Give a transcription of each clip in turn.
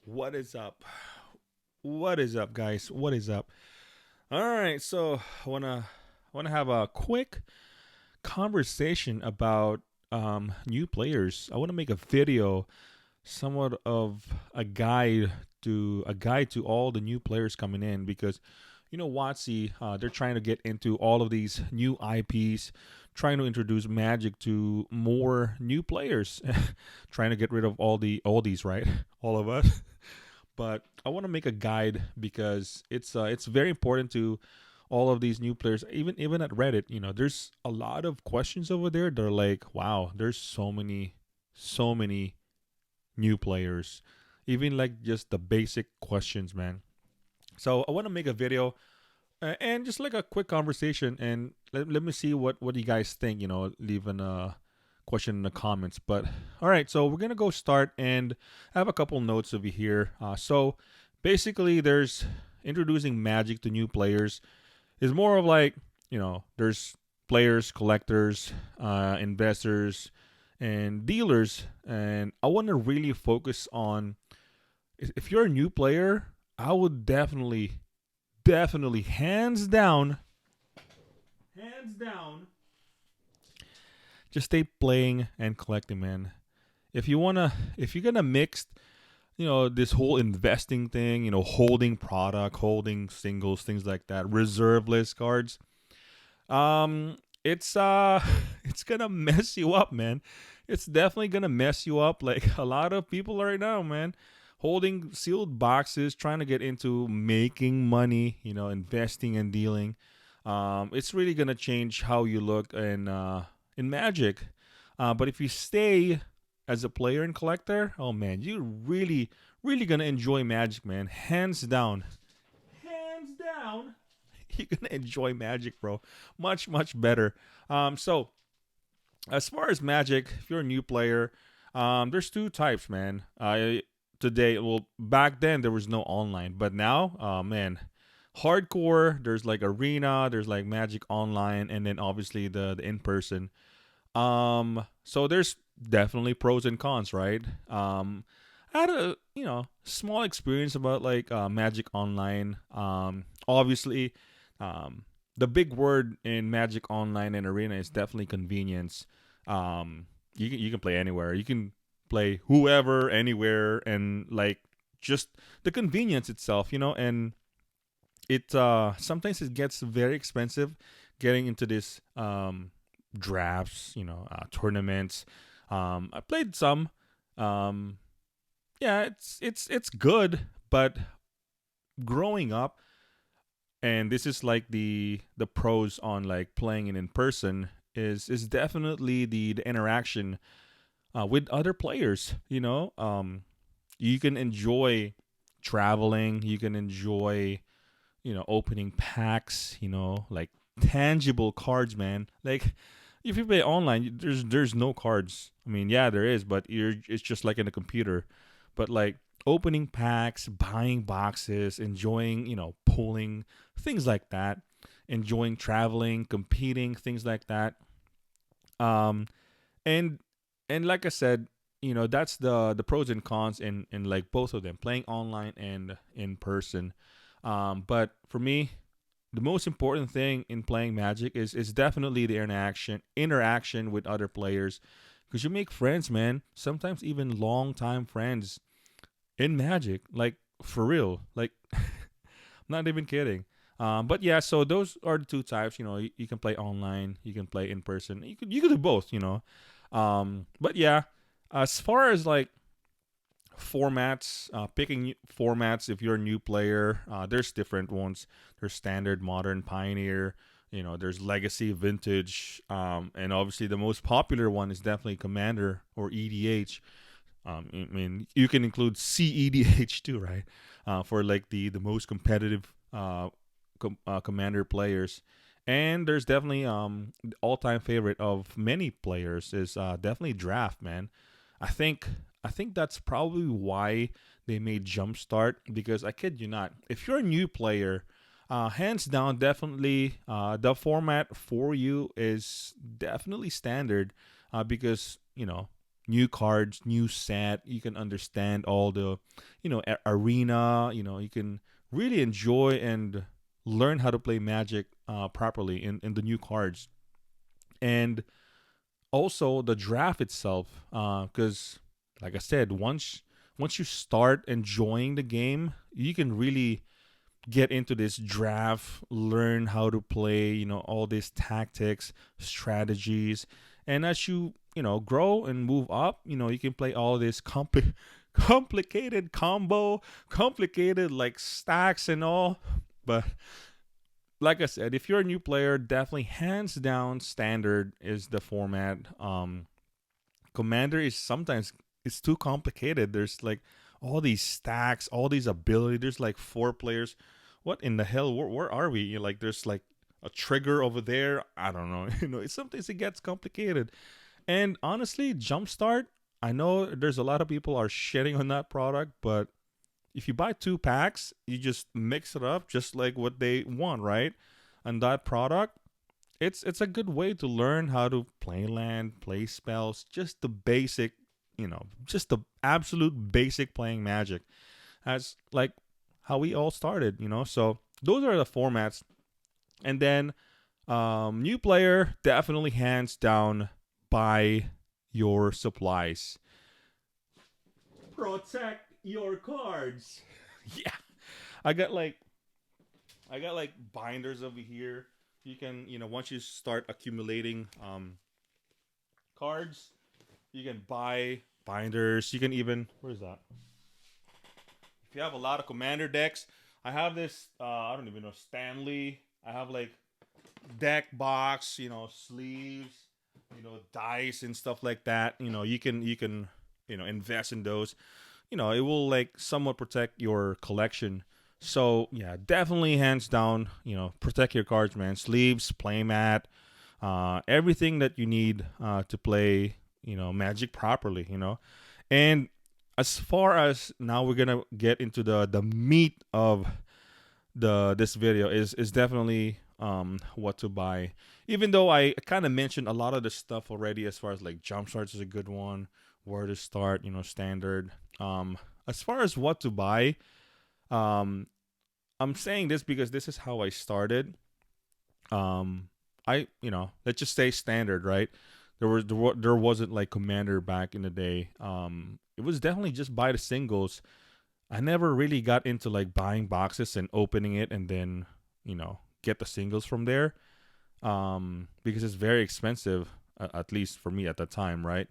What is up? What is up, guys? What is up? All right, so I wanna have a quick conversation about new players. I want to make a video, somewhat of a guide to all the new players coming in because Watsy, they're trying to get into all of these new IPs, trying to introduce Magic to more new players, trying to get rid of all the oldies, right? All of us. But I want to make a guide because it's very important to all of these new players. Even at Reddit, there's a lot of questions over there. They're like, wow, there's so many new players. Even like just the basic questions, man. So I want to make a video and just like a quick conversation and let me see what you guys think. Leaving a question in the comments. But all right, so we're gonna go start and I have a couple notes over here. So basically, there's introducing Magic to new players is more of like there's players, collectors, investors, and dealers, and I want to really focus on if you're a new player. I would definitely, hands down, just stay playing and collecting, man. If you're gonna mix, this whole investing thing, holding product, holding singles, things like that, reserve list cards, it's it's gonna mess you up, man. It's definitely gonna mess you up. Like a lot of people right now, man, holding sealed boxes, trying to get into making money, investing and dealing. It's really gonna change how you look in Magic. But if you stay as a player and collector, oh man, you really gonna enjoy Magic, man. Hands down, you're gonna enjoy Magic, bro. Much better. So as far as Magic, if you're a new player, there's two types, man. Today, well, back then there was no online, but now, man, hardcore. There's like arena, there's like Magic Online, and then obviously the in person. So there's definitely pros and cons, right? I had a small experience about like Magic Online. Obviously, the big word in Magic Online and Arena is definitely convenience. You can play anywhere. You can play whoever, anywhere, and like just the convenience itself, and it sometimes it gets very expensive getting into this drafts, tournaments. I played some. Um, yeah, it's good, but growing up, and this is like the pros on like playing it in person is definitely the interaction with other players. You can enjoy traveling. You can enjoy opening packs. Like tangible cards, man. Like if you play online, there's no cards. I mean, yeah, there is, but it's just like in a computer. But like opening packs, buying boxes, enjoying, pulling, things like that, enjoying traveling, competing, things like that. Um, and and like I said, that's the pros and cons in like both of them, playing online and in person. But for me, the most important thing in playing Magic is definitely the interaction with other players because you make friends, man. Sometimes even long time friends in Magic, like for real, like I'm not even kidding. But yeah, so those are the two types. You can play online, you can play in person. You could do both. But yeah, as far as like formats, picking formats if you're a new player, there's different ones. There's standard, modern, pioneer. There's legacy, vintage, and obviously the most popular one is definitely commander or EDH. I mean, you can include CEDH too, right? For like the most competitive commander players. And there's definitely the all-time favorite of many players is definitely draft, man. I think I think that's probably why they made Jumpstart because I kid you not, if you're a new player, hands down, definitely the format for you is definitely standard because new cards, new set. You can understand all the, arena. You can really enjoy and learn how to play Magic properly in the new cards. And also the draft itself, because like I said, once you start enjoying the game, you can really get into this draft, learn how to play, all these tactics, strategies. And as you grow and move up, you can play all this complicated combo, complicated like stacks and all. But like I said, if you're a new player, definitely hands down standard is the format. Commander is sometimes it's too complicated. There's like all these stacks, all these abilities. There's like four players. What in the hell? Where are we? Like there's like a trigger over there. I don't know. It's sometimes it gets complicated. And honestly, Jumpstart. I know there's a lot of people are shitting on that product, but if you buy two packs, you just mix it up just like what they want, right? And that product, it's a good way to learn how to play land, play spells, just the basic, just the absolute basic playing Magic. As like how we all started. So those are the formats. And then new player, definitely hands down, buy your supplies. Protect your cards. Yeah. I got like binders over here. You can, once you start accumulating cards, you can buy binders. You can even, where is that? If you have a lot of commander decks, I have this I don't even know, Stanley. I have like deck box, sleeves, dice and stuff like that. You can invest in those. It will like somewhat protect your collection. So yeah, definitely hands down, protect your cards, man. Sleeves, playmat, everything that you need to play, Magic properly. And as far as now, we're gonna get into the meat of this video is definitely what to buy. Even though I kind of mentioned a lot of this stuff already, as far as like Jumpstarts is a good one, where to start, standard. As far as what to buy, um, I'm saying this because this is how I started. Let's just say standard, right? There wasn't like Commander back in the day. It was definitely just buy the singles. I never really got into like buying boxes and opening it and then get the singles from there. Because it's very expensive, at least for me at the time, right?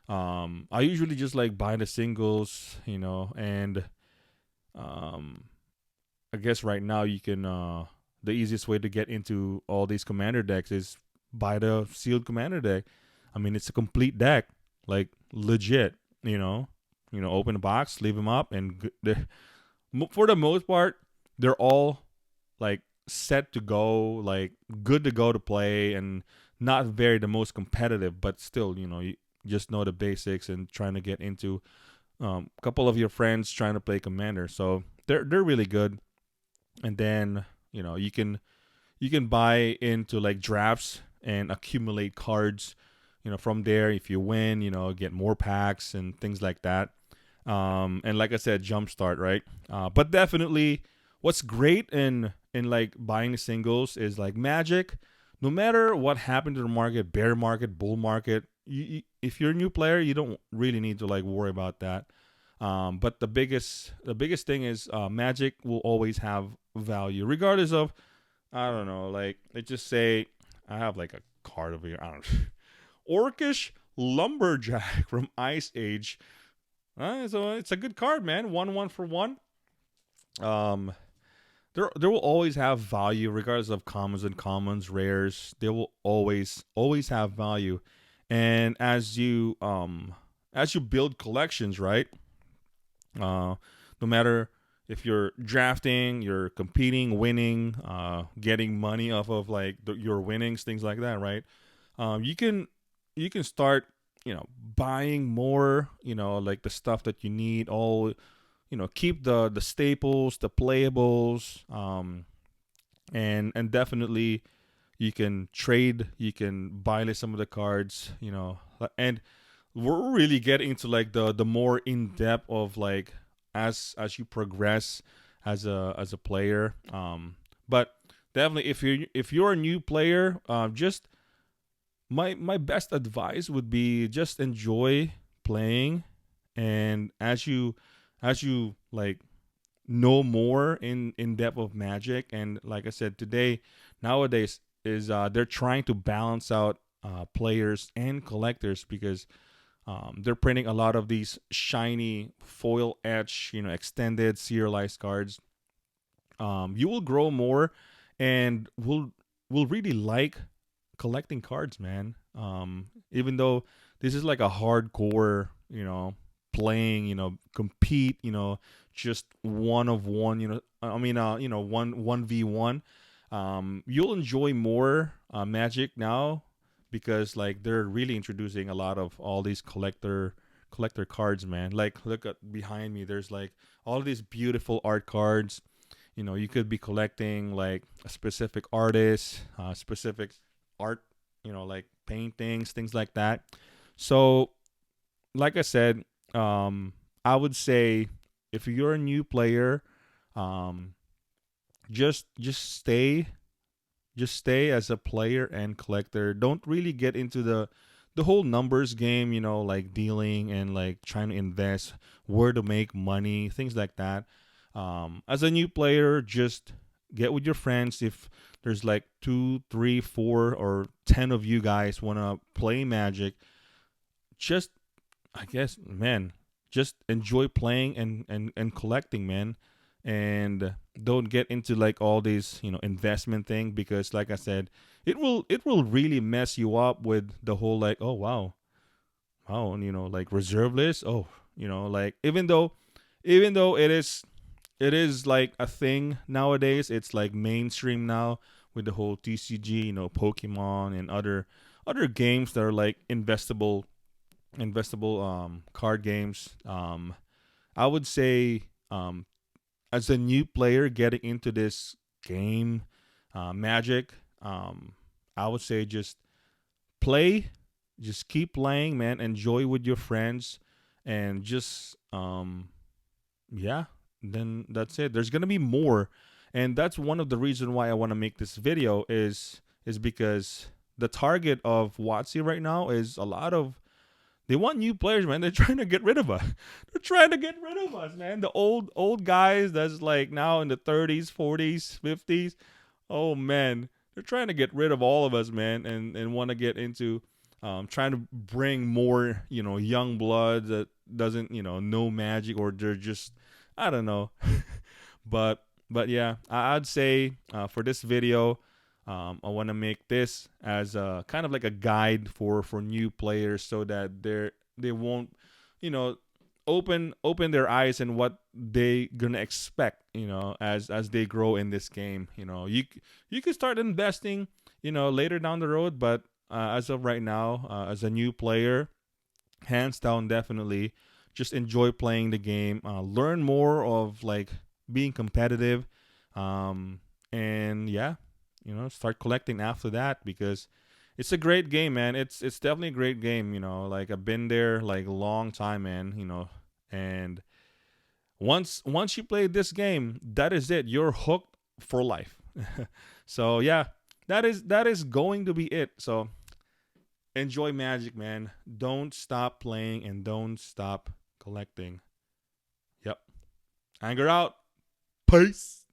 I usually just like buy the singles, and um, I guess right now you can the easiest way to get into all these commander decks is buy the sealed commander deck. I mean, it's a complete deck, like legit. Open the box, leave them up, and for the most part, they're all like set to go, like good to go to play, and not very the most competitive, but still, you just know the basics and trying to get into a couple of your friends trying to play commander, so they're really good. And then you can buy into like drafts and accumulate cards. From there, if you win, get more packs and things like that. And like I said, jumpstart, right? But definitely, what's great in like buying the singles is like Magic. No matter what happened to the market, bear market, bull market, if you're a new player, you don't really need to like worry about that. But the biggest thing is Magic will always have value, regardless of, I don't know, like let's just say I have like a card over here. I don't know. Orcish Lumberjack from Ice Age. So it's a good card, man. 1/1 for one. Um, there will always have value, regardless of commons and commons, rares. They will always have value, and as you build collections, right? No matter if you're drafting, you're competing, winning, getting money off of like your winnings, things like that, right? You can start, buying more, like the stuff that you need. All, keep the staples, the playables, and definitely you can trade, you can buy some of the cards, and we're really getting into like the more in depth of like as you progress as a player. But definitely if you're a new player, just my best advice would be just enjoy playing, and as you like know more in depth of Magic. And like I said, today nowadays is they're trying to balance out players and collectors, because they're printing a lot of these shiny foil etch, extended serialized cards. You will grow more, and will really like collecting cards, man. Even though this is like a hardcore, playing, compete, just one of one, I mean, one v one. You'll enjoy more Magic now, because like they're really introducing a lot of all these collector cards, man. Like look at behind me. There's like all these beautiful art cards. You could be collecting like a specific artist, specific art, like paintings, things like that. So, like I said, I would say if you're a new player, um, just stay as a player and collector. Don't really get into the whole numbers game, like dealing and like trying to invest, where to make money, things like that. As a new player, just get with your friends. If there's like two, three, four, or 10 of you guys want to play Magic, just, I guess, man, just enjoy playing and collecting, man. And don't get into like all these, investment thing, because like I said, it will really mess you up with the whole like, oh wow, wow, and like reserve list. Oh, like even though it is like a thing nowadays. It's like mainstream now with the whole TCG, Pokemon and other games that are like investable card games. I would say, as a new player getting into this game, Magic, I would say play, just keep playing, man. Enjoy with your friends, and just yeah. Then that's it. There's gonna be more, and that's one of the reason why I want to make this video is because the target of WotC right now is a lot of, they want new players, man. They're trying to get rid of us. They're trying to get rid of us, man. The old guys that's like now in the 30s, 40s, 50s. Oh man, they're trying to get rid of all of us, man, and want to get into trying to bring more, young blood that doesn't, know Magic, or they're just, I don't know. but yeah, I'd say for this video, I want to make this as a kind of like a guide for new players, so that they won't, you know, open their eyes and what they gonna expect, as they grow in this game. You could start investing, later down the road, but as of right now, as a new player, hands down, definitely just enjoy playing the game. Learn more of like being competitive, and yeah, start collecting after that, because it's a great game, man. It's definitely a great game. Like I've been there like a long time, man. And once you play this game, that is it. You're hooked for life. So yeah, that is going to be it. So enjoy Magic, man. Don't stop playing and don't stop collecting. Yep. Anger out. Peace.